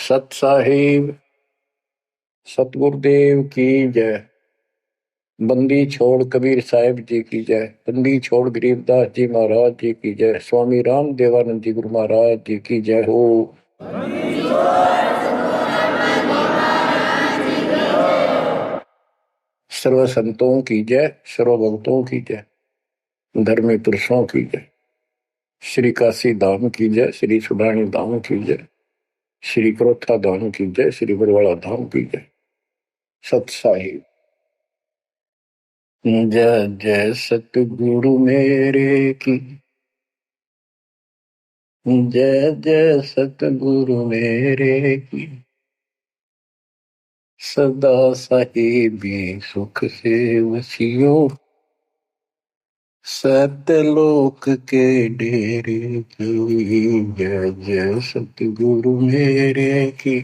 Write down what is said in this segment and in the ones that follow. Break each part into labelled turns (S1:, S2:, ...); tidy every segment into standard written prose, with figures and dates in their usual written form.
S1: सत साहिब सतगुरुदेव की जय। बंदी छोड़ कबीर साहिब जी की जय। बंदी छोड़ गरीबदास जी महाराज जी की जय। स्वामी राम देवानंद जी गुरु महाराज जी की जय हो। सर्व संतों की जय, सर्व भक्तों की जय, धर्मी पुरुषों की जय। श्री काशी धाम की जय, श्री सुडानी धाम की जय, श्री क्रोथा धाम की जय, श्री बरवाड़ा धाम की जय। सत साहिब जय जय सतगुरु मेरे की जय जय सतगुरु मेरे की। सदा साहिबी सुख से वसियो सतलोक के डेरे की। जय जय सतगुरु मेरे की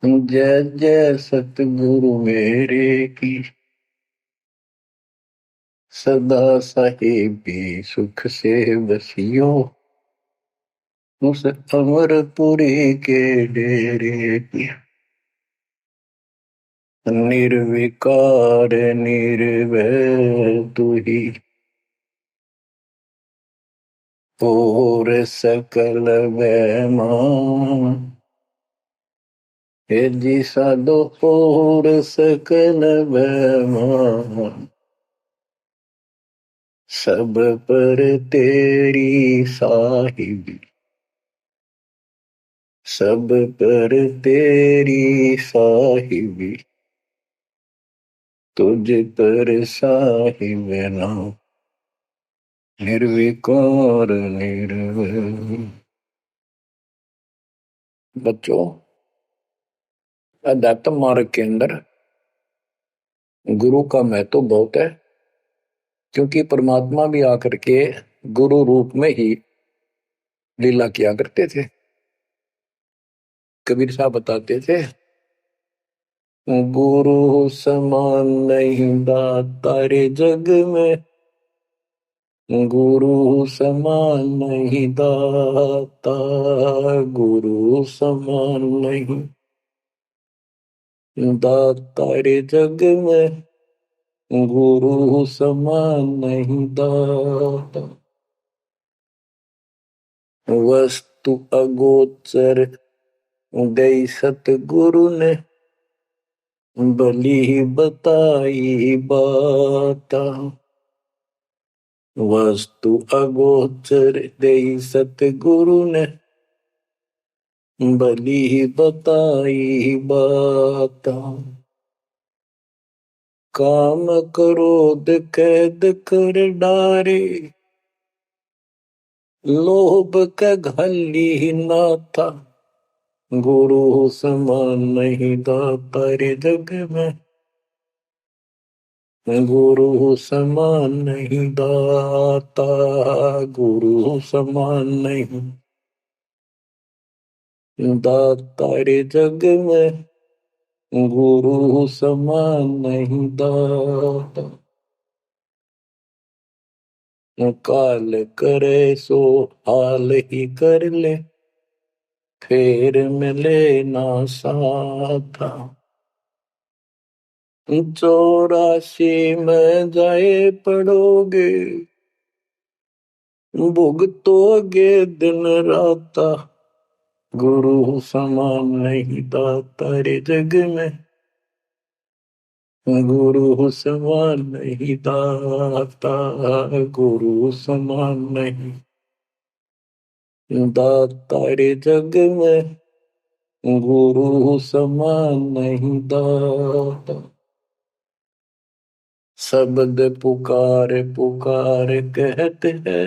S1: जय जय सतगुरु मेरे की। सदा साहिबी सुख से वसियो उस अमरपुरी के डेरे की। निर्विकार निर्भय तू ही और सकल वैमान। हे जी साधो और सकल वैमान। सब पर तेरी साहिबी, सब पर तेरी साहिबी, तुझ पर साहिब नाम। निर्विकार निर्भय। बच्चों, अध्यात्म मार्ग के अंदर गुरु का महत्व बहुत है, क्योंकि परमात्मा भी आकर के गुरु रूप में ही लीला किया करते थे। कबीर साहब बताते थे, गुरु समान नहीं दाता रे जग में, गुरु समान नहीं दाता, गुरु समान नहीं दाता रे जग में, गुरु समान नहीं दाता। वस्तु अगोचर दई सतगुरु ने, भली बताई बाता। वस्तु अगोचर दई सतगुरु ने, भली बताई बाता। काम क्रोध कैद कर डारे, लोभ का घली ना था, गुरु समान नहीं दाता रे जग में, गुरु समान नहीं दाता, गुरु समान नहीं दाता रे जग में, गुरु समान नहीं दाता। काल करे सो हाल ही कर ले, फेर मिले ना साथा। 84 में जाए पड़ोगे, भुगतोगे दिन राता, गुरु समान नहीं दाता रे जग में, गुरु समान नहीं दाता, गुरु समान नहीं दाता रे जग में, गुरु समान नहीं दाता। शब्द पुकार पुकार कहते हैं,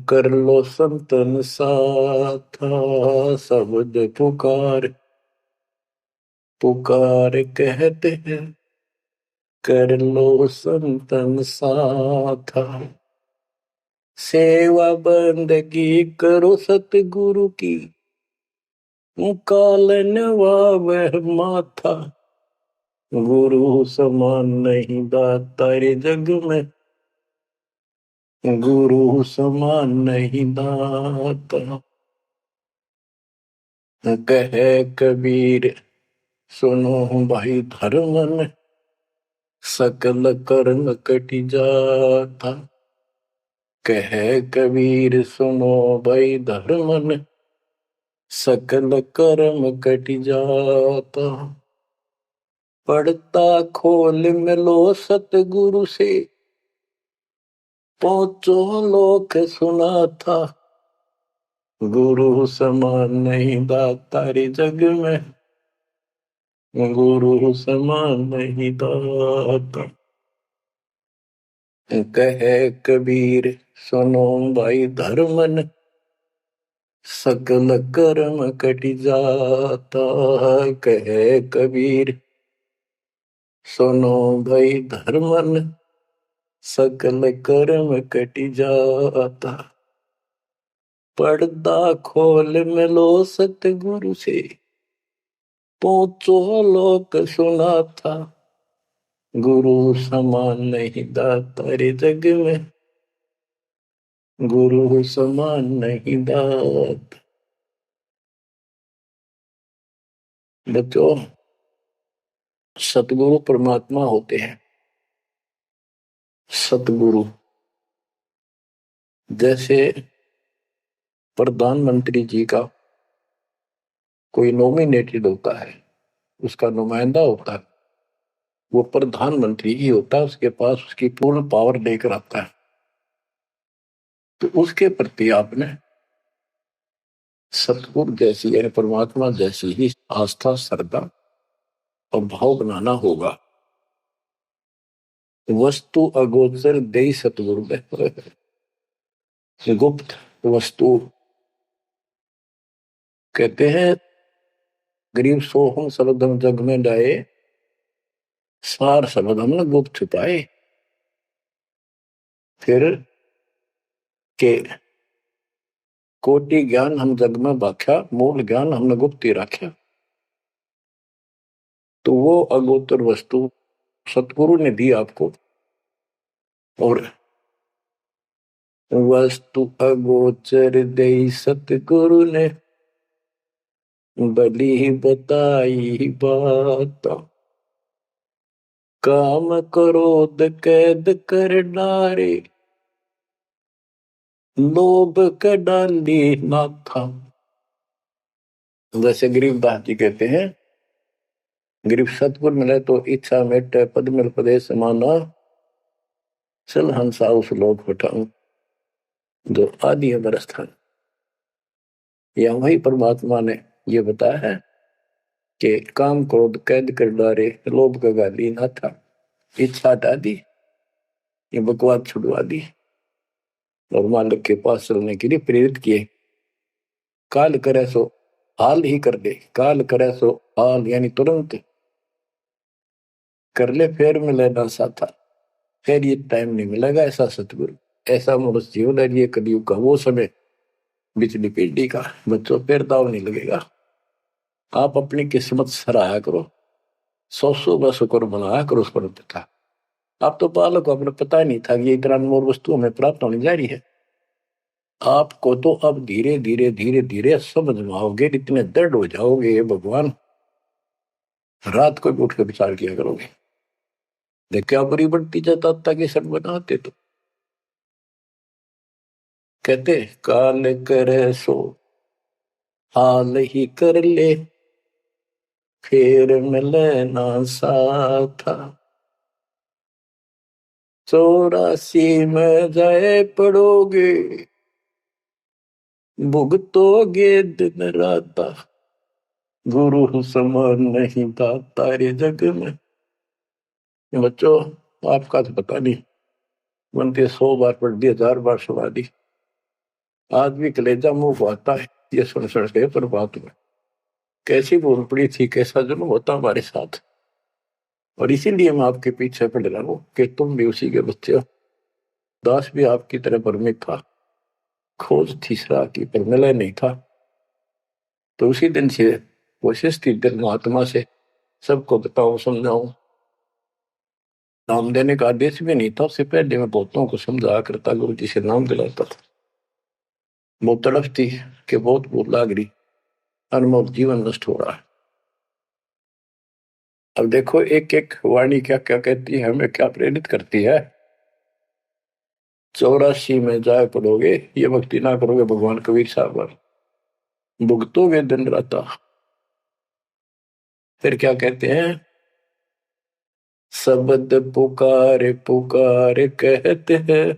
S1: कर लो संतन साथा। शब्द पुकार पुकार कहते हैं, कर लो संतन साथा। सेवा बंदगी करो सतगुरु की, कालन वह माथा, गुरु समान नहीं दाता रे जग में, गुरु समान नहीं दाता। कहे कबीर सुनो भाई धर्मन, सकल कर्म कटि जाता। कहे कबीर सुनो भाई धर्मन, सकल कर्म कटि जाता। पढ़ता खोल मिलो सतगुरु से, पहुंचो लोक सुना था। गुरु समान नहीं दाता रे जग में, गुरु समान नहीं दाता। कहे कबीर सुनो भाई धर्मन, सकल कर्म कटि जाता। कहे कबीर सुनो भाई धर्मन, सकल कर्म कटि जाता। पर्दा खोल मिलो सतगुरु से, पहुंचो लोक सुना था। गुरु समान नहीं दाता रे जग में, गुरु समान नहीं दाता। बच्चों, सतगुरु परमात्मा होते हैं। सतगुरु जैसे प्रधानमंत्री जी का कोई नॉमिनेटेड होता है, उसका नुमाइंदा होता है, वो प्रधानमंत्री ही होता है, उसके पास उसकी पूर्ण पावर लेकर आता है। तो उसके प्रति आपने सतगुरु जैसी यानी परमात्मा जैसी ही आस्था, श्रद्धा और भाव बनाना होगा। वस्तु अगोचर दे सतगुरु में, गुप्त वस्तु कहते हैं। गरीब सोहम शब्दम जग में डाए, सार शब्द हमने गुप्त छुपाए। फिर के कोटि ज्ञान हम जग में बाख्या, मूल ज्ञान हमने गुप्त ही रखा। तो वो अगोचर वस्तु सतगुरु ने दी आपको। और वस्तु अगोचर दे सतगुरु ने, बली बताई बात। काम क्रोध कैद कर डारे, लोभ का डाली ना था। जैसे गरीबदास जी कहते हैं, गरीब सतगुरु मिले तो इच्छा मेटे, पद मिल पदे समाना, चल हंसा उस लोक पठाऊं जो आदि अमर स्थान। या वही परमात्मा ने ये बताया है कि काम क्रोध कैद कर डारे, लोभ का गाली ना था। इच्छा हटा दी, ये बकवाद छुड़वा दी और मालिक के पास चलने के लिए प्रेरित किए। काल करे सो हाल ही कर दे, काल करे सो हाल यानी तुरंत कर ले, फिर मिले ना साथा। फिर ये टाइम नहीं मिलेगा। ऐसा सतगुरु, ऐसा मनुष्य जीवन है ये कलयुग का वो समय, बिजली पीढ़ी का। बच्चों, फिर दाव नहीं लगेगा। आप अपनी किस्मत सराहा करो, सौ शुक्र बनाया करो उस पर था। आप तो बालक को अपने पता ही नहीं था कि ये इतना अनमोल वस्तु हमें प्राप्त होने जा रही है। आपको तो अब धीरे धीरे धीरे धीरे समझ में आओगे, इतने दृढ़ हो जाओगे ये भगवान, रात को भी उठ कर विचार किया करोगे। देख क्या बुरी बढ़ती जाता तक ये सब बनाते। तो कहते काल करे सो हाल ही कर ले, फिर मिले ना साथा। 84 में जाए पड़ोगे, भुगतोगे दिन राता। गुरु समान नहीं था तारे जग में। बच्चों, आपका तो पता नहीं, बनते 100 बार पढ़ दी, 1000 बार सुना दी, आज भी कलेजा मुंह को आता है ये सुन सुन के। पर बात में कैसी भूल पड़ी थी, कैसा जुल्म होता हमारे साथ। और इसीलिए मैं आपके पीछे पड़ रहा हूँ कि तुम भी उसी के बच्चे हो। दास भी आपकी तरह भ्रमित था, खोज तीसरा की पर मिला नहीं था। तो उसी दिन से कोशिश थी महात्मा से सबको बताऊं, समझाऊं। नाम देने का आदेश भी नहीं था, उससे पहले मैं बहुतों को समझाया करता, गुरु जी से नाम दिलाता था। बहुत तड़फ थी कि बहुत भूख लाग रही। अनमोल जीवन नष्ट हो रहा है। अब देखो एक एक वाणी क्या क्या कहती है, हमें क्या प्रेरित करती है। 84 में जाए पड़ोगे, ये भक्ति ना करोगे भगवान कबीर साहब भुगतोगे दिन राता। फिर क्या कहते हैं, शब्द पुकार पुकार कहते हैं,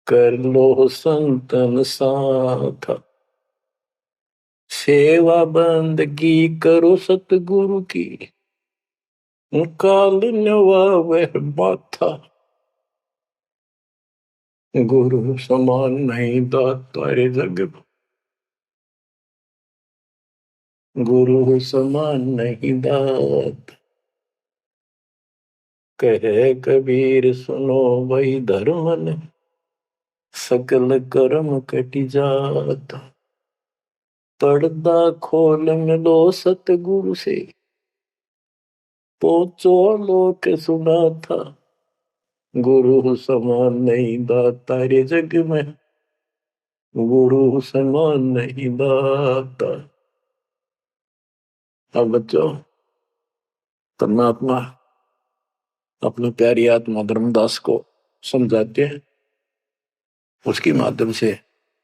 S1: कर लो संतन साथ, सेवा बंदगी करो सतगुरु की, काल नवावे माथा, गुरु समान नहीं दाता रे जग में, गुरु समान नहीं दात। कहे कबीर सुनो वही धर्मन, सकल कर्म कटि जात, पर्दा खोल मिलो सतगुरु से, पहुंचो लोक सुना था, गुरु समान नहीं दाता रे जग में, गुरु समान नहीं दाता। अब बच्चों, परमात्मा अपनी प्यारी आत्मा धर्मदास को समझाते हैं, उसके माध्यम से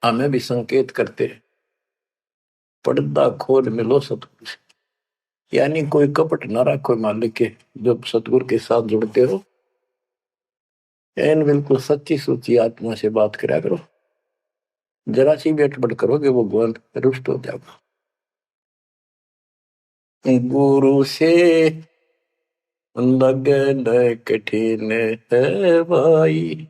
S1: हमें भी संकेत करते हैं, पर्दा खोल मिलो सतगुरु से। यानी कोई कपट ना रखो मालिक के, जब सतगुरु के साथ जुड़ते हो, एन बिल्कुल सच्ची सुची आत्मा से बात करा करो। जरा सी भी अटपट करोगे वो भगवान रुष्ट हो जाएगा। गुरु से लगन कठिन है भाई,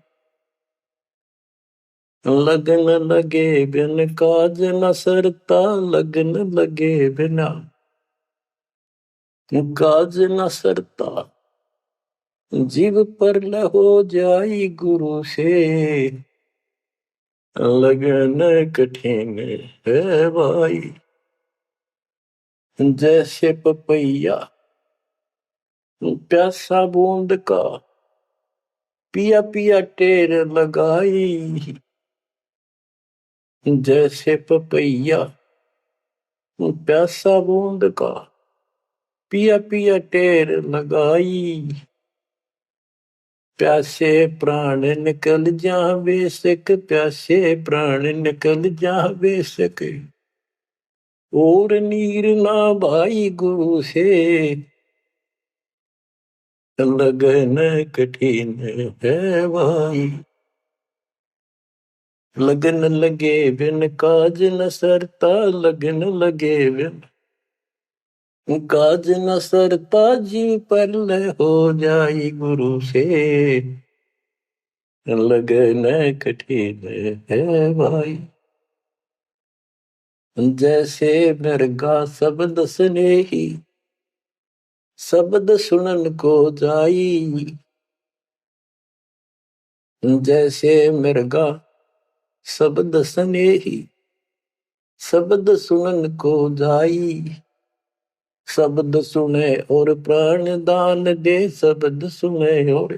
S1: लगन लगे बिन काज न सरता, लगन लगे बिना काज न सरता, जीव पर हो जाई गुरु से, लगन कठिन है भाई। जैसे पपैया प्यासा बूंद का, पिया पिया टेर लगाई, जैसे पपैया प्यासा बूंद का, पिया पिया टेर लगाई, प्यासे प्राण निकल जा बेशक, प्यासे प्राण निकल जा बेशक, और नीर ना भाई गुरु से, लगन कठिन है भाई। लगन लगे बिन काज न सरता, लगन लगे बिन काज न सरता, जीव पर हो जाई गुरु से, लगन कठिन है भाई। जैसे मृगा शब्द स्नेही, शब्द सुनन को जाई, जैसे मृगा शब्द स्नेही, शब्द सुनन को जाई, शब्द सुने और प्राण दान दे, शब्द सुने और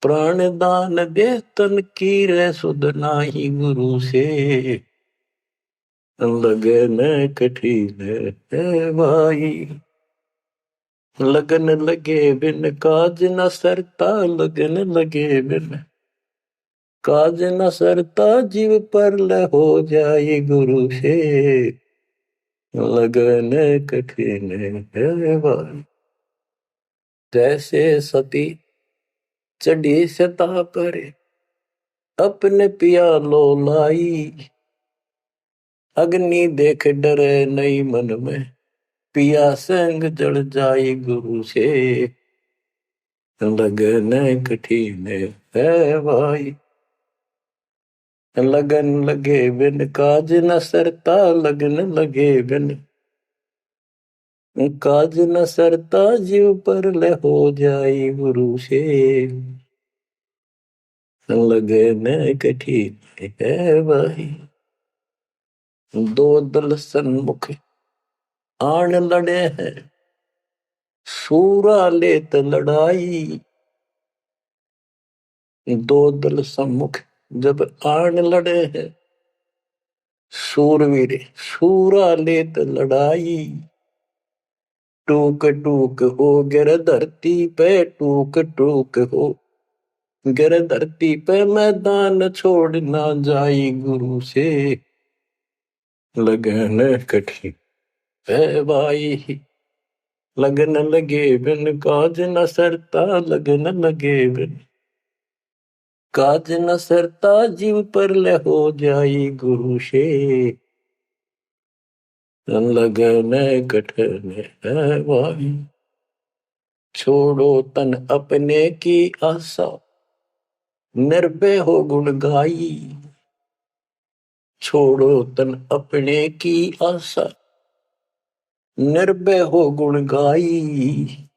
S1: प्राण दान दे, तन की रे सुध नाही गुरु से, लगन कठिन है भाई। लगन लगे बिन काज न सरता, लगन लगे बिन काज न सरता, जीव पर हो जाए गुरु से, लगन कठिन है भाई। जैसे सती चढ़ी सता पर, अपने पिया लो लाई, अग्नि देख डरे नहीं मन में, पिया संग जल जाई गुरु से, लगन कठिन है भाई। लगन लगे बिन काज न सरता, लगन लगे बिन काज न सरता, जीव पर हो जाई गुरु से, लगन कठिन है भाई। दो दल सन्मुख आन लड़े हैं, सूरा लेत लड़ाई, दो दल सम्मुख जब आन लड़े हैं, सूरवीर सूरा लेत लड़ाई, टूक टूक हो गिर धरती पे, टूक टूक हो गिर धरती पे, मैदान छोड़ ना जाई गुरु से, लगन कठिन है भाई। लगन लगे बिन काज न सरता, लगन लगे बिन काज न सरता, जीव पर ले हो जाई गुरु से, लगन कठिन है भाई। छोड़ो तन अपने की आशा, निर्भय हो गुण गाई। छोड़ो तन अपने की आशा, निर्भय हो गुण गाई।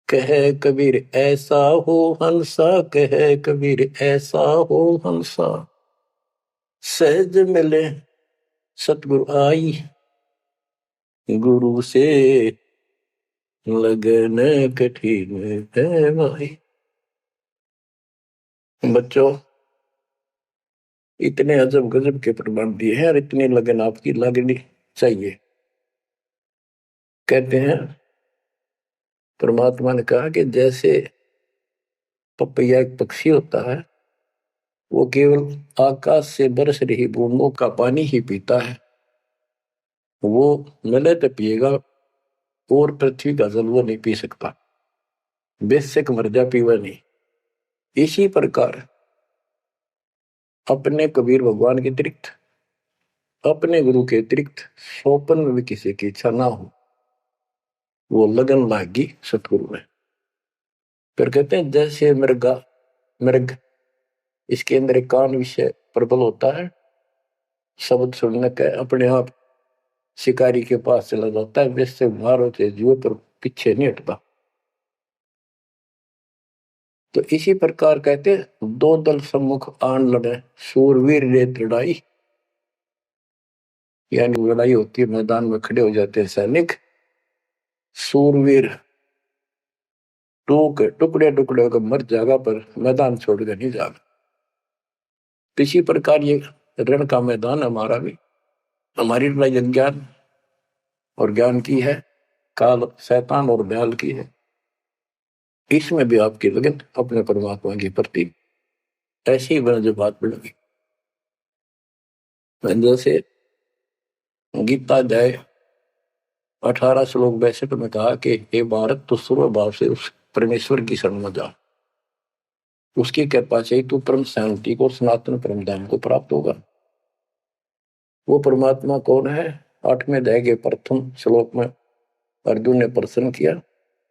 S1: कह कबीर ऐसा हो हंसा, कह कबीर ऐसा हो हंसा, सहज मिले सतगुरु आई, गुरु से लगन कठिन है भाई। बच्चों, इतने अजब गजब के प्रमाण दिए हैं और इतनी लगन आपकी लगनी चाहिए। कहते हैं परमात्मा ने कहा कि जैसे पपैया एक पक्षी होता है, वो केवल आकाश से बरस रही बूंदों का पानी ही पीता है, वो मिले तो पिएगा, और पृथ्वी का जल वो नहीं पी सकता, बेशक मर जा पीवा नहीं। इसी प्रकार अपने कबीर भगवान के अतिरिक्त, अपने गुरु के अतिरिक्त सोपन में भी किसी की इच्छा ना हो, वो लगन लागी सतगुरु में। फिर कहते हैं जैसे मृगा मृग, इसके अंदर एक कान विषय प्रबल होता है, शब्द सुनने का अपने आप शिकारी के पास चला जाता है, वैसे मारो से जीव पर पीछे नहीं हटता। तो इसी प्रकार कहते दो दल सम्मुख आन लड़े, शूरवीर रेत लड़ाई, यानी लड़ाई होती है, मैदान में खड़े हो जाते हैं सैनिक, शूरवीर टूक टुकड़े टुकड़े होकर मर जाएगा, पर मैदान छोड़कर नहीं जाएगा। इसी प्रकार ये रण का मैदान हमारा भी, हमारी लड़ाई अज्ञान और ज्ञान की है, काल शैतान और ब्याल की है। इसमें भी आपकी लगन अपने परमात्मा के प्रति ऐसी ही जो बात बढ़ेगी। जैसे गीता अध्याय 18 श्लोक 62 में कहा कि हे भारत, तो सर्व भाव से उस परमेश्वर की शरण में जा, उसकी कृपा से तू परम शांति को, सनातन परम धाम को प्राप्त होगा। वो परमात्मा कौन है? 8वें अध्याय के प्रथम श्लोक में अर्जुन ने प्रश्न किया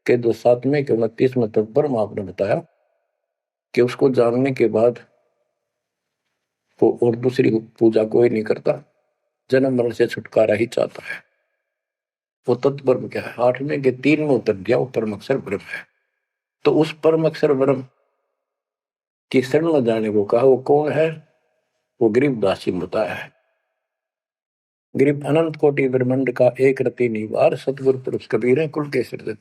S1: कि जो 7वें के 29वें तक परम आपने बताया कि उसको जानने के बाद वो और दूसरी पूजा कोई नहीं करता, जन्म मरण से छुटकारा ही चाहता है। वो तत्पर क्या है? 8वें के 3 में उतर गया, वो परम अक्षर ब्रह्म है। तो उस परम अक्षर ब्रह्म की शरण में जाने को कहा। वो कौन है? वो गरीबदास जी बताया है। गरीब अनंत कोटि ब्रह्मांड का एक रति निवार, सतगुरु पुरुष कबीर है कुल के सृजन।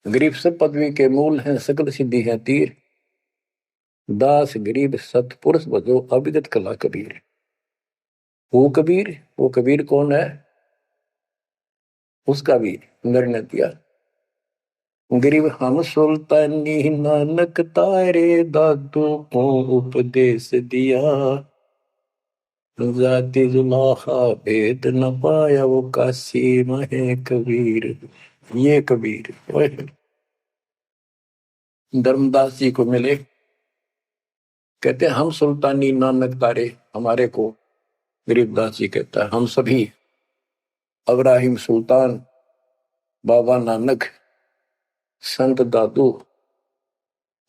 S1: गरीब सब पदवी के मूल हैं, सकल सिद्धि है तीर, दास गरीब सतपुरुष बजो अविगत कला कबीर। वो कबीर कौन है? उसका भी निर्णय दिया। गरीब हम सुल्तानी नानक तारे, दादू को उपदेश दिया, जाति जुलाहा भेद न पाया, वो काशी महे कबीर। ये कबीर धर्मदास जी को मिले, कहते हम सुल्तानी नानक तारे, हमारे को गरीबदास जी कहता है हम सभी अब्राहिम सुल्तान, बाबा नानक, संत दादू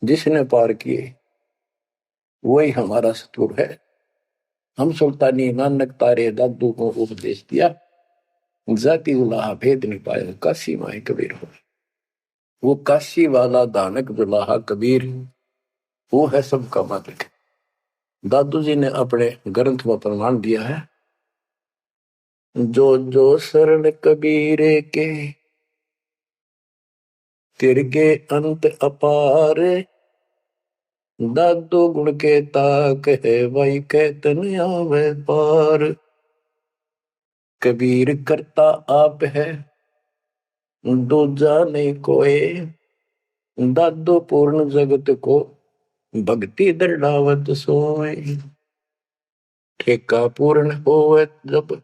S1: जिसने पार किए वही हमारा सतगुरु है। हम सुल्तानी नानक तारे, दादू को उपदेश दिया, जाति जुलाहा भेद नहीं पाया, काशी माए कबीर हो। वो काशी वाला दानक जुलाहा कबीर, वो है सबका मालिक। दादू जी ने अपने ग्रंथ में प्रमाण दिया है, जो जो शरण कबीरे के, तिरगे अंत अपार, दादो गुण के ताक है भाई कहतन आवे पार। कबीर करता आप है दूजा नहीं कोई। दादो पूर्ण जगत को भक्ति दृढ़ावत सोए। ठेका पूर्ण होवे जब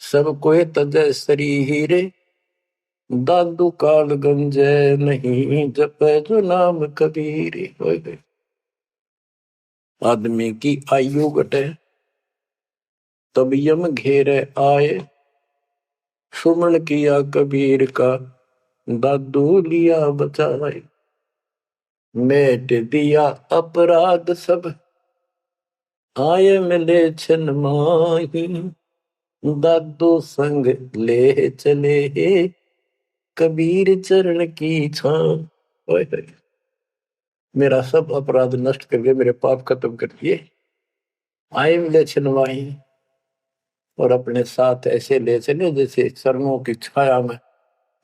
S1: सब कोई तजय शरीर। दादू काल गंजे नहीं जपे जो नाम कबीर। आदमी की आयु घटे तब यम घेरे आए। सुमन किया कबीर का दादू लिया बचाए। मेट दिया अपराध सब आए मिले छन माही। दादू संग ले चले कबीर चरण की छां। मेरा सब अपराध नष्ट करके मेरे पाप खत्म कर दिए। आए मिले छन माही और अपने साथ ऐसे ले चले जैसे चरणों की छाया में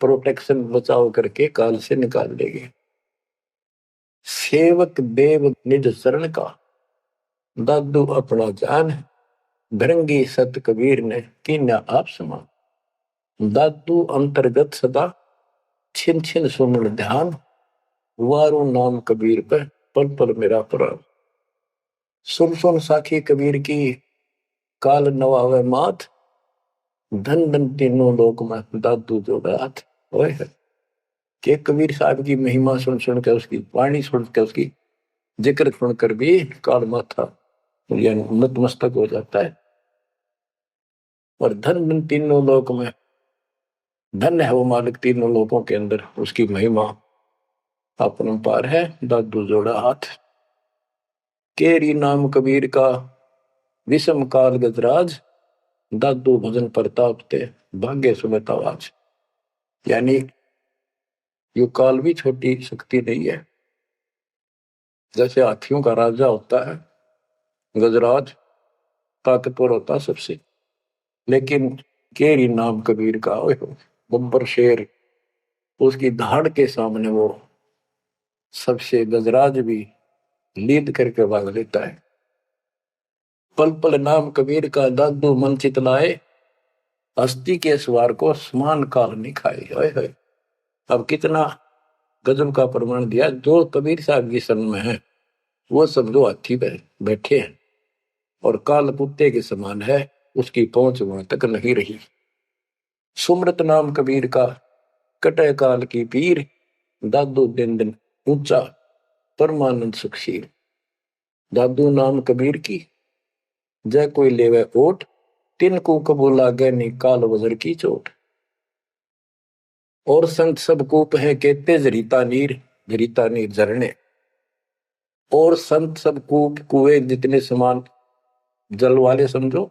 S1: प्रोटेक्शन बचाव करके काल से निकाल लेंगे। सेवक देव निज शरण का दादू अपना जान। भृंगी सत कबीर ने कीन्या आप समान। दादू अंतर्गत सदा छिन छिन सुमन ध्यान। वारू नाम कबीर पर पल पल मेरा प्राण। सुन सुन साखी कबीर की काल नवावे मात। धन धन तीनों लोक में दादू जो हाथ। के कबीर साहब की महिमा सुन सुन के उसकी वाणी सुन के उसकी जिक्र सुनकर भी काल माथा यानी नतमस्तक हो जाता है। और धन धन तीनों लोक में धन है वो मालिक तीनों लोकों के अंदर उसकी महिमा अपरंपार है। दादू जोड़ा हाथ। केरी नाम कबीर का विषम काल गजराज। दादू भजन प्रताप ते भाग्य सुबह आवाज। यानी ये काल भी छोटी शक्ति नहीं है। जैसे हाथियों का राजा होता है गजराज ताकतवर होता सबसे। लेकिन केरी नाम कबीर का बब्बर शेर उसकी धाड़ के सामने वो सबसे गजराज भी लीद करके भाग लेता है। पल पल नाम कबीर का दादू मन चितलाए। हस्ती के सवार को समान काल नहीं खाए। अब कितना गजब का प्रमाण दिया। जो कबीर साहब की शरण में है वो सब जो हाथी पे बैठे हैं और काल कुत्ते के समान है उसकी पहुंच वहां तक नहीं रही। सुमरत नाम कबीर का कटे काल की पीर। दादू दिन दिन ऊंचा परमानंद सुखशील। दादू नाम कबीर की जय कोई लेवे ओट। तिनको कबूल लागे नी काल वजर की चोट। और संत सब कूप है कहते जरीता नीर झरने। और संत सब कूप कुएं जितने समान जल वाले समझो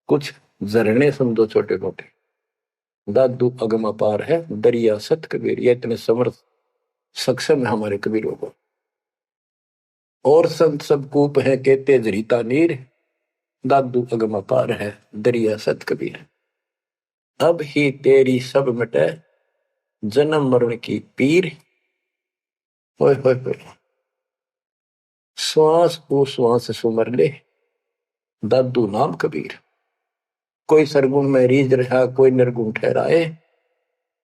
S1: कुछ झरने समझो छोटे मोटे। दादू अगम अपार है दरिया सत कबीर। ये इतने समर्थ सक्षम है हमारे कबीरों को। और संत सब कूप है कहते जरीता नीर। दादू अगम अपार है दरिया सत कबीर। अब ही तेरी सब मिटे जन्म मरण की पीर। होय होय होय। श्वास को श्वास सुमर ले दादू नाम कबीर। कोई सरगुण में रीझ रहा कोई निर्गुण ठहराए।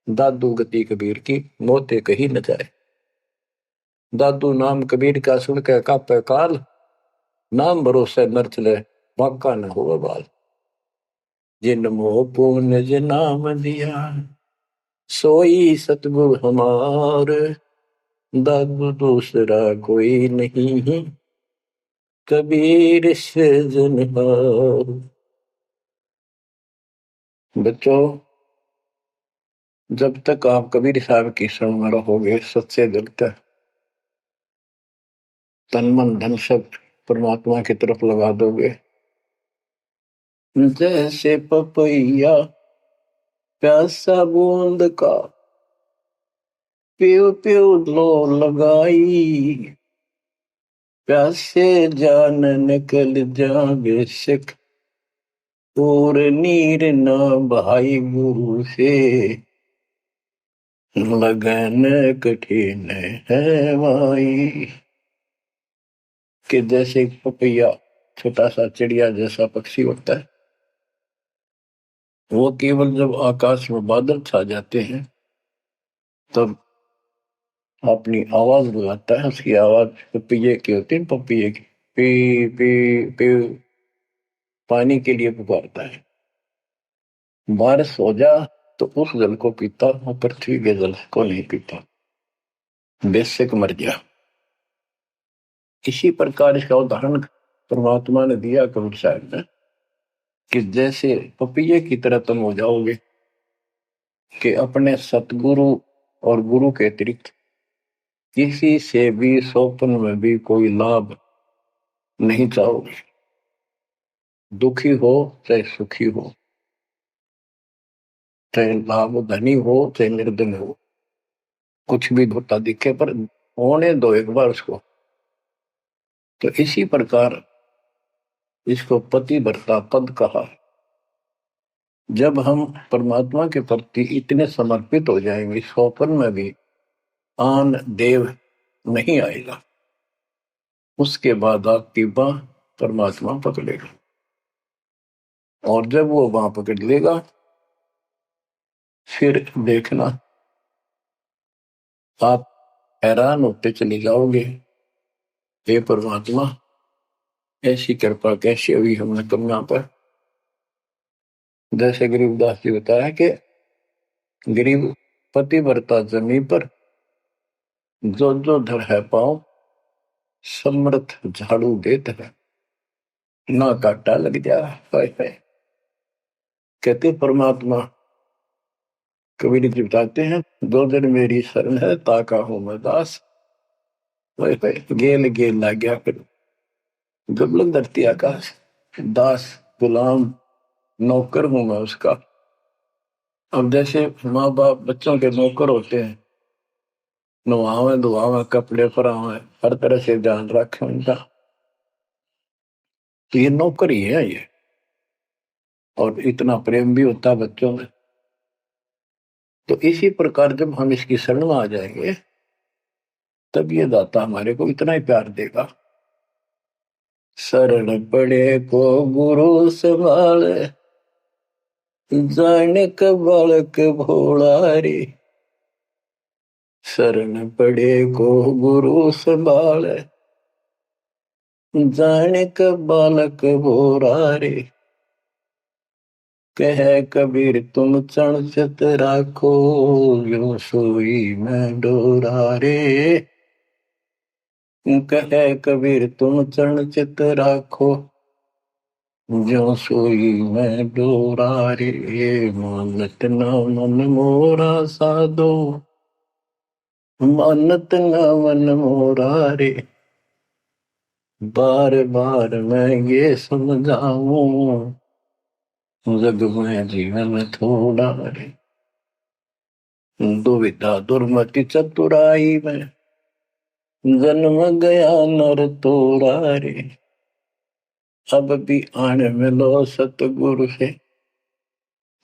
S1: दादू गति कबीर की मोते कहीं न जाए। दादू नाम कबीर का सुन के कापे काल। नाम भरोसे नर चले बांका न हो बाल। जिन मोह पुण्य जिन नाम दिया सोई सतगुरु हमार। दादू दूसरा कोई नहीं कबीर से जनहार। बच्चों जब तक आप कबीर साहब की शरण में रहोगे सच्चे दिल तक तन मन धन सब परमात्मा की तरफ लगा दोगे। जैसे पपैया प्यासा बूंद का प्यो प्यो लो लगाई। प्यासे जान निकल जावे सिख और नीर न भाई गुरु से। लगन कठिन है भाई। कि जैसे एक पपैया छोटा सा चिड़िया जैसा पक्षी होता है, वो केवल जब आकाश में बादल छा जाते हैं तब अपनी आवाज लगाता है। उसकी आवाज पपैये की होती है, पपैये की पी पी पी, पानी के लिए पुकारता है। बारिश हो जा तो उस जल को पीता, वो पृथ्वी के जल को नहीं पीता, बेशक मर गया। इसी प्रकार इसका उदाहरण परमात्मा ने दिया कबीर साहब ने कि जैसे पपैये की तरह तुम हो जाओगे कि अपने सतगुरु और गुरु के अतिरिक्त किसी से भी स्वप्न में भी कोई लाभ नहीं चाहोगे। दुखी हो चाहे सुखी हो, चाहे लाभ धनी हो चाहे निर्धन हो, कुछ भी धोता दिखे पर होने दो एक बार उसको। तो इसी प्रकार इसको पतिव्रता पद कहा। जब हम परमात्मा के प्रति इतने समर्पित हो जाएंगे, स्वप्न में भी आन देव नहीं आएगा, उसके बाद आपकी बाह परमात्मा पकड़ेगा। और जब वो बाह पकड़ लेगा फिर देखना आप हैरान होते चले जाओगे, हे परमात्मा ऐसी कृपा कैसे हुई हमने कन्या पर। जैसे गरीबदास जी बताया कि गरीब पतिव्रता जमी पर जो जो धर है पाओ, समर्थ झाड़ू देत है, ना काटा लग जा। कहते परमात्मा कबीर जी बताते हैं, दो दिन मेरी शरण है ताका हूं मैं दास। गेल गेल ला गया फिर गबलक धरती आकाश, दास गुलाम नौकर हूं मैं उसका। अब जैसे माँ बाप बच्चों के नौकर होते हैं, नवावे धुआवे कपड़े परावे हर तरह से ध्यान रखें उनका, तो ये नौकर ही है ये। और इतना प्रेम भी होता है बच्चों में। तो इसी प्रकार जब हम इसकी शरण में आ जाएंगे तब ये दाता हमारे को इतना ही प्यार देगा। शरण पड़े को गुरु संभाले, जाने का बालक भोला रे। शरण पड़े को गुरु संभाले, जाने का बालक भोला रे। कह कबीर तुम चरण चित राखो, यो सोई मैं डोरा रे। कह कबीर तुम चरण चित राखो, जो सोई मैं डोरा रे। मानत न मन मोरा साधो, मानत न मन मोरा रे। बार बार मैं ये समझाऊं, जग में जीवन थोड़ा रे। दुविधा दुर्मति चतुराई में, जन्म गया नर तोड़ा रे। अब भी आन मिलो सतगुरु से,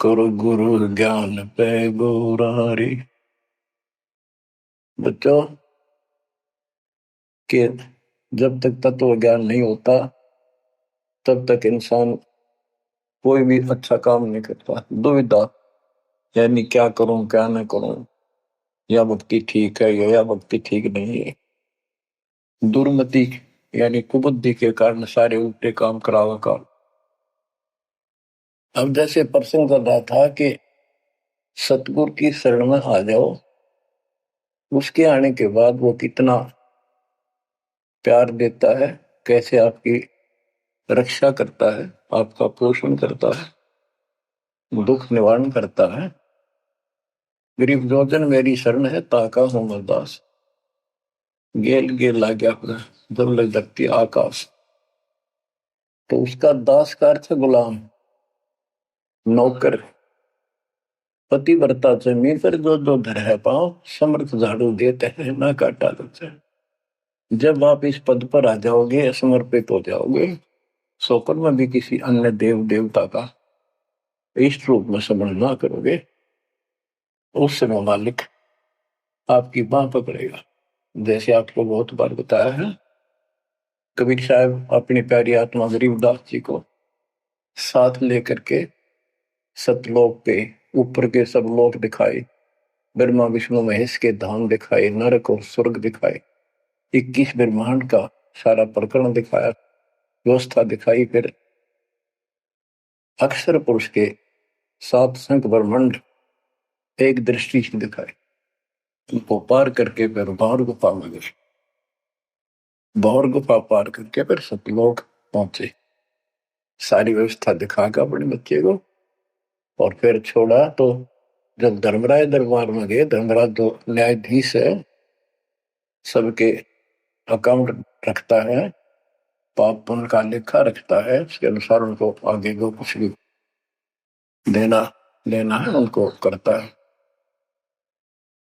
S1: करो गुरु ज्ञान पे गोरा रे। बच्चों के जब तक तत्व ज्ञान नहीं होता तब तक इंसान कोई भी अच्छा काम नहीं करता। दुविधा यानी क्या करूं क्या न करूं, या भक्ति ठीक है या भक्ति ठीक नहीं है। दुर्मति यानी कुबुद्धि के कारण सारे उल्टे काम करावा का। अब जैसे प्रसंग कर रहा था कि सतगुरु की शरण में आ जाओ, उसके आने के बाद वो कितना प्यार देता है, कैसे आपकी रक्षा करता है, आपका पोषण करता है, दुख निवारण करता है। गरीब जोजन मेरी शरण है ताका हूं मैं दास, गेल गेल ला गया जब लग धरती आकाश। तो उसका दास का अर्थ गुलाम, नौकर। पतिव्रता जमीन पर जो जो धर है पाओ, समर्थ झाड़ू देते हैं ना काटा लगता है। जब आप इस पद पर आ जाओगे, समर्पित हो जाओगे, स्वप्न में भी किसी अन्य देव देवता का इष्ट रूप में समझ ना करोगे, उस समय मालिक आपकी बाह पकड़ेगा। जैसे आपको बहुत बार बताया है कबीर साहब अपनी प्यारी आत्मा गरीबदास जी को साथ लेकर के सतलोक पे ऊपर के सब लोक दिखाए, ब्रह्मा विष्णु महेश के धाम दिखाए, नरक और स्वर्ग दिखाए, 21 ब्रह्मांड का सारा प्रकरण दिखाया, व्यवस्था दिखाई। फिर अक्षर पुरुष के 7 संख ब्रह्मांड एक दृष्टि से दिखाए। उनको पार करके फिर भौर गुफा में गए, भौर गुफा पार करके फिर सतलोक पहुंचे, सारी व्यवस्था दिखाकर अपने बच्चे को, और फिर छोड़ा। तो जब धर्मराज दरबार में गए, धर्मराज जो न्यायाधीश है, सबके अकाउंट रखता है, पाप पुण्य का लेखा रखता है, उसके अनुसार उनको आगे को कुछ भी देना लेना है उनको करता है।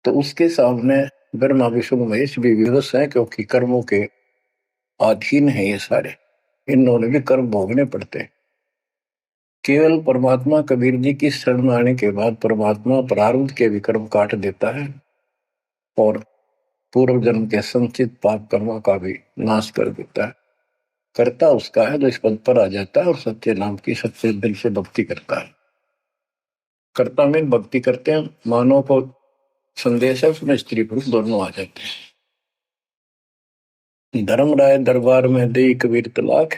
S1: तो उसके सामने ब्रह्मा विष्णु महेश भी विवश है, क्योंकि कर्मों के अधीन है ये सारे, इन्होंने भी कर्म भोगने पड़ते हैं। केवल परमात्मा कबीर जी की शरण आने के बाद परमात्मा प्रारब्ध के भी कर्म काट देता है और पूर्व जन्म के संचित पाप कर्मों का भी नाश कर देता है। करता उसका है जो इस पद पर आ जाता है और सच्चे नाम की सच्चे दिल से भक्ति करता है। कर्ता में भक्ति करते हैं, मानव को संदेश है, उसमें स्त्री पुरुष दोनों आ जाते हैं। धर्मराय दरबार में दे कबीर तलाक,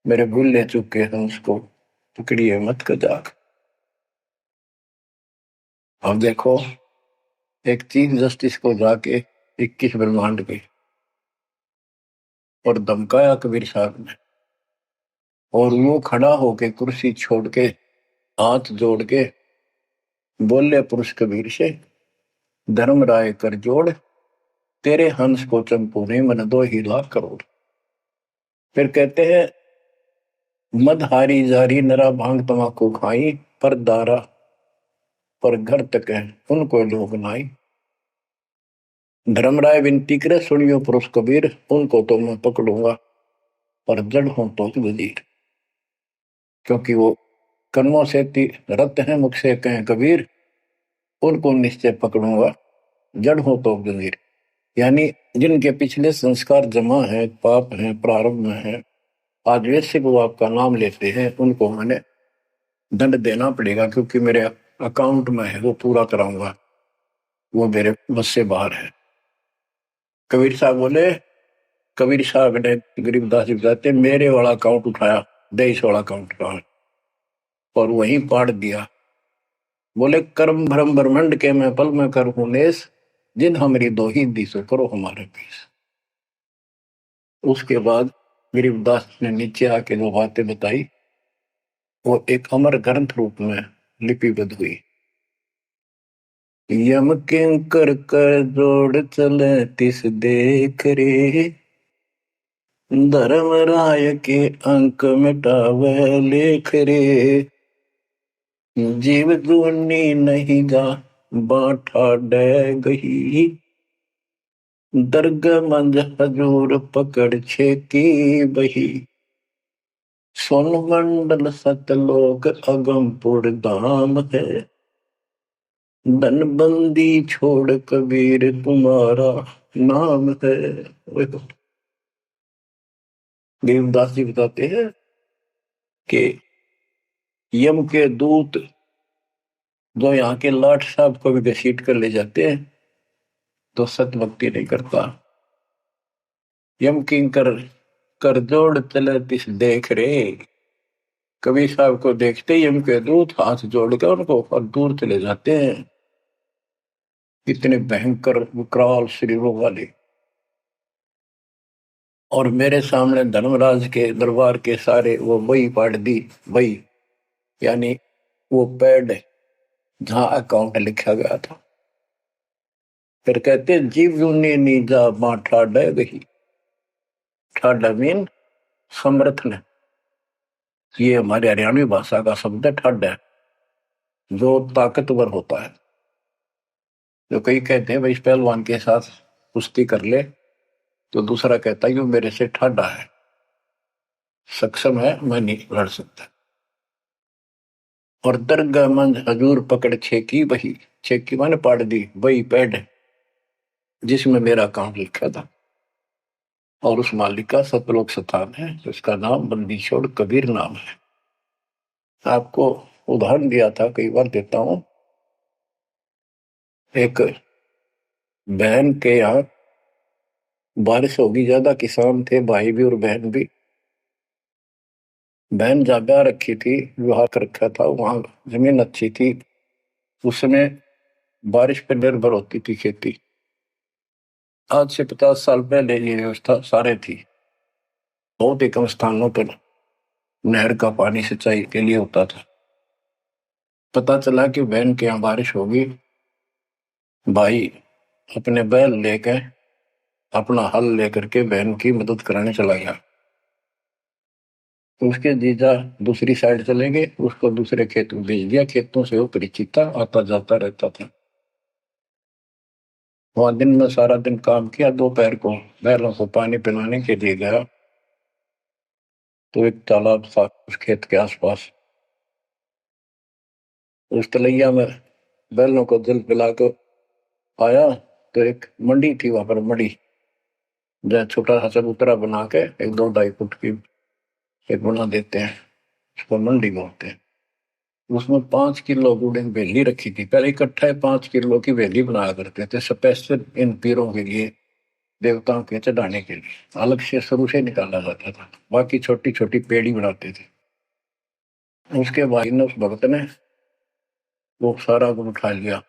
S1: मेरे भूल ले चुके हैं उसको पकड़िए मत कजाक। अब देखो, एक चीफ जस्टिस को जाके 21 ब्रह्मांड के और धमकाया कबीर साहब ने, और वो खड़ा होके कुर्सी छोड़ के हाथ जोड़ के बोले पुरुष कबीर से, धर्मराय कर जोड़, तेरे हंस को चंपू ने मन 2 ही लाख करोड़। फिर कहते हैं, मद हारी जारी नरा भांग तमाकू खाई, पर दारा पर घर तक है उनको लोग नाई। धर्मराय विनती करे, सुनियो पुरुष कबीर, उनको तो मैं पकड़ूंगा पर जड़ हूं तो वजीर। क्योंकि वो कर्मों से रत है, मुख से कहें कबीर, उनको निश्चय पकड़ूंगा, जड़ हो तो वजीर। यानी जिनके पिछले संस्कार जमा है, पाप है, प्रारंभ में है, आज वैसे वो आपका नाम लेते हैं, उनको मैंने दंड देना पड़ेगा, क्योंकि मेरे अकाउंट में है, वो पूरा कराऊंगा, वो मेरे बस से बाहर है। कबीर साहब बोले, कबीर साहब ने गरीबदास जी बताते, मेरे वाला अकाउंट उठाया, 23 वाला अकाउंट उठाया और वहीं पाड़ दिया। बोले, कर्म भ्रम ब्रह्मंड के मैं पल में कर हूं नेस, जिन हमारी दो ही दिसो करो हमारे पीस। उसके बाद गरीबदास ने नीचे आके जो बातें बताई, वो एक अमर ग्रंथ रूप में लिपिबद्ध हुई। यम किंकर कर जोड़ चले तिस देख रे, धर्म राय के अंक मिटावे लेख रे, जीव जूनी नहीं जा बाठा डे गही, दर्ग मंज हजूर पकड़ छे की बही, सोन मंडल सतलोक अगमपुर धाम है, धनबंदी छोड़ कबीर तुम्हारा नाम है। देवदास जी बताते हैं कि यम के दूत जो यहाँ के लाट साहब को भी घसीट कर ले जाते हैं तो सत भक्ति नहीं करता। यम किंकर कर जोड़ चले तिस देख रे, कबीर साहब को देखते ही यम के दूत हाथ जोड़ कर उनको और दूर चले जाते हैं। इतने भयंकर विकराल शरीरों वाले। और मेरे सामने धर्मराज के दरबार के सारे वो बही पाड़ दी, बही यानी वो पैड जहां अकाउंट लिखा गया था। फिर कहते, जीव जूनी नीजा मां ठाडा गही, ठाडा मीन समर्थन, ये हमारे हरियाणवी भाषा का शब्द है ठाडा, जो ताकतवर होता है। जो कई कहते हैं भाई इस पहलवान के साथ कुश्ती कर ले, तो दूसरा कहता है ये मेरे से ठाडा है, सक्षम है, मैं नहीं लड़ सकता। और दरगाह मंज हजूर पकड़ छेकी बही, छेकी माने पाड़ दी, बही पैड जिसमें मेरा अकाउंट लिखा था। और उस मालिक का सतलोक स्थान है, उसका नाम बंदीछोड़ कबीर नाम है। आपको उदाहरण दिया था, कई बार देता हूं। एक बहन के यहाँ बारिश होगी ज्यादा, किसान थे भाई भी और बहन भी। बहन जहाँ ब्याह रखी थी, विवाह कर रखा था, वहां जमीन अच्छी थी। उस समय बारिश पर निर्भर होती थी खेती। आज से 50 साल पहले ये व्यवस्था सारे थी। बहुत ही कम स्थानों पर नहर का पानी सिंचाई के लिए होता था। पता चला कि बहन के यहाँ बारिश होगी। भाई अपने बैल लेकर, अपना हल लेकर के बहन की मदद कराने चला गया। तो उसके जीजा दूसरी साइड चले गए, उसको दूसरे खेत में भेज दिया। खेतों से वो परिचित था, आता जाता रहता था। वहां दिन में सारा दिन काम किया। दोपहर को बैलों को पानी पिलाने के लिए गया, तो एक तालाब था उस खेत के आसपास। उस तलैया में बैलों को जल पिला कर आया, तो एक मंडी थी वहां पर। मंडी जहाँ छोटा सा चबूतरा बना के, एक 2-2.5 फुट की एक बना देते हैं, उसको मंडी बोलते हैं। उसमें 5 किलो गुड़ की वेली रखी थी। पहले इकट्ठा 5 किलो की वेली बनाया करते थे, स्पेशल इन पीरों के लिए, देवताओं के चढ़ाने के लिए अलग से शुरू से निकाला जाता था। बाकी छोटी छोटी पेड़ी बनाते थे। उसके भाई ने, उस भगत ने, वो सारा गुड़ उठा लिया,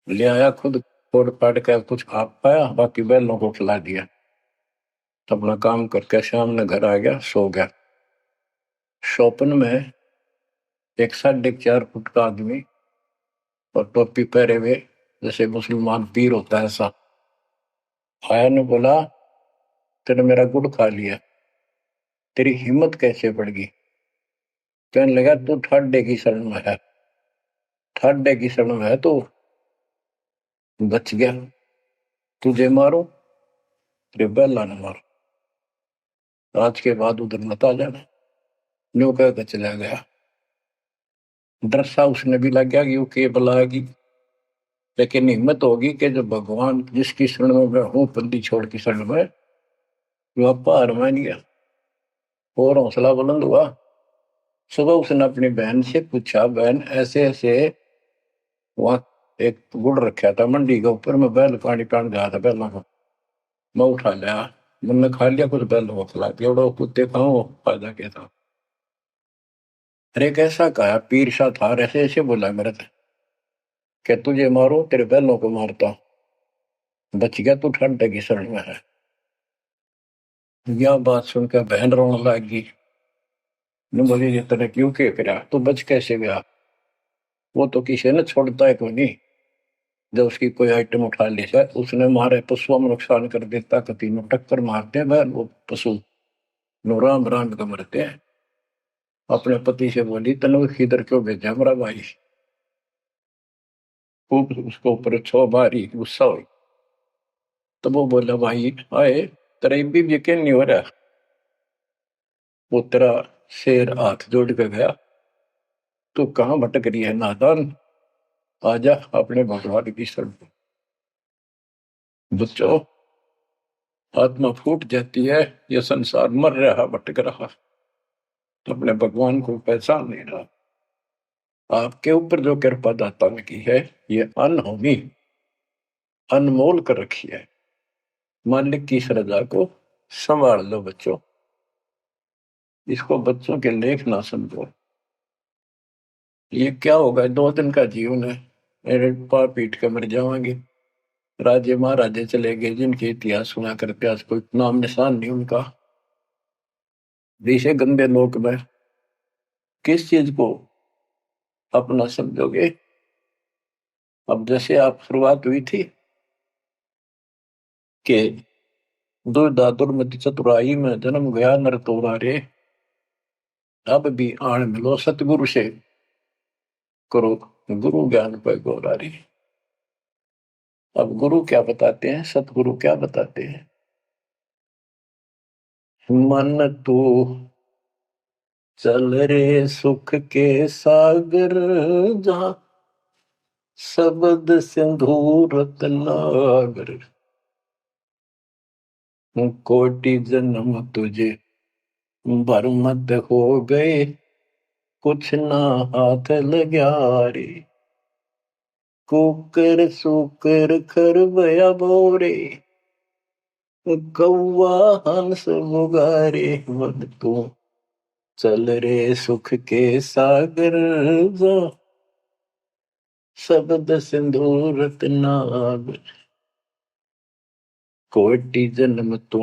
S1: ले आया खुद, फोड़ पाड़ कर कुछ आप पाया, बाकी बैलों को खिला दिया। अपना काम करके शाम में घर आ गया, सो गया। स्वप्न में एक 4.5 फुट का आदमी और टोपी पहरे हुए, जैसे मुसलमान पीर होता है ऐसा, आया ने बोला, तेने मेरा गुड़ खा लिया, तेरी हिम्मत कैसे बढ़ गई? कहने लगा, तू ठाडे की शरण में है, ठाडे की शरण में है तो बच गया। तुझे मारो, तेरे बैला ने मारो, आज के बाद उधर मत आ जाना। न्यू कहकर चला गया। डर सा उसने भी लग गया कि वो के बुलाएगी, लेकिन हिम्मत होगी कि जब भगवान जिसकी शरण में मैं हूं, बंदी छोड़ की शरण में, वो आपा हार मान गया और हौसला बुलंद हुआ। सुबह उसने अपनी बहन से पूछा, बहन ऐसे ऐसे, वहां एक गुड़ रखा था मंडी के ऊपर, मैं बैल पानी पान गया था, बैलों को मैं उठा लिया, मैंने खा लिया, कुछ बैलों को खिला दिया, बड़ा कुत्ते खाओ, फायदा क्या था? अरे कैसा कहा, पीर सा था, ऐसे ऐसे बोला मेरे से, क्या तुझे मारो, तेरे बैलों को मारता, बच गया, तू ठंडे की शरण में है। यह बात सुनकर बहन रोने लगी। ने बोली, ये तने क्यों के करा, तू बच कैसे गया? वो तो किसी ने छोड़ता है कोई नहीं, जब उसकी कोई आइटम उठा ली जाए, उसने मारे पशुओं में नुकसान कर देता, कति में टक्कर मारते हैं बहन, वो पशु नो राम राम का मरते हैं। अपने पति से बोली, तने किधर क्यों भेजा मेरा भाई? खूब उसको ऊपर छो मारी, गुस्सा हुई। तो वो बोला, भाई आए, तेरा भी यकीन नहीं हो रहा? वो तेरा शेर हाथ जोड़ के गया, तू कहाँ भटक रही है नादान, आजा अपने भगवान की शरण। बच्चों, आत्मा फूट जाती है, ये संसार मर रहा, भटक रहा, अपने भगवान को पहचान नहीं रहा। आपके ऊपर जो कृपा दाता ने की है, ये अनहोनी, अनमोल कर रखी है। मालिक की श्रद्धा को संभाल लो बच्चों, इसको बच्चों के लेख ना समझो। ये क्या होगा, 2 दिन का जीवन है, मेरे पा पीट के मर जावांगे। राजे महाराजे चले गए, जिनके इतिहास सुना करते, आज कोई नाम निशान नहीं उनका। ऐसे गंदे लोक में किस चीज को अपना समझोगे? अब जैसे आप शुरुआत हुई थी कि दुर्दादुर मति चतुराई में जन्म गया नर तोरा रे, अब भी आण मिलो सतगुरु से, करो गुरु ज्ञान पे गौरारी। अब गुरु क्या बताते हैं, सतगुरु क्या बताते हैं? मन तू चल रे सुख के सागर, जहां शब्द सिंधु रतनागर। कोटि जन्म तुझे बरमद हो गए, कुछ ना हाथ लग्या रे। कुकर सुकर खरबया बोरे, कौवा हंस मुगारे। मद तू चल रे सुख के सागर जा, शब्द सिंधु रत्नागर। कोटि जन्म तू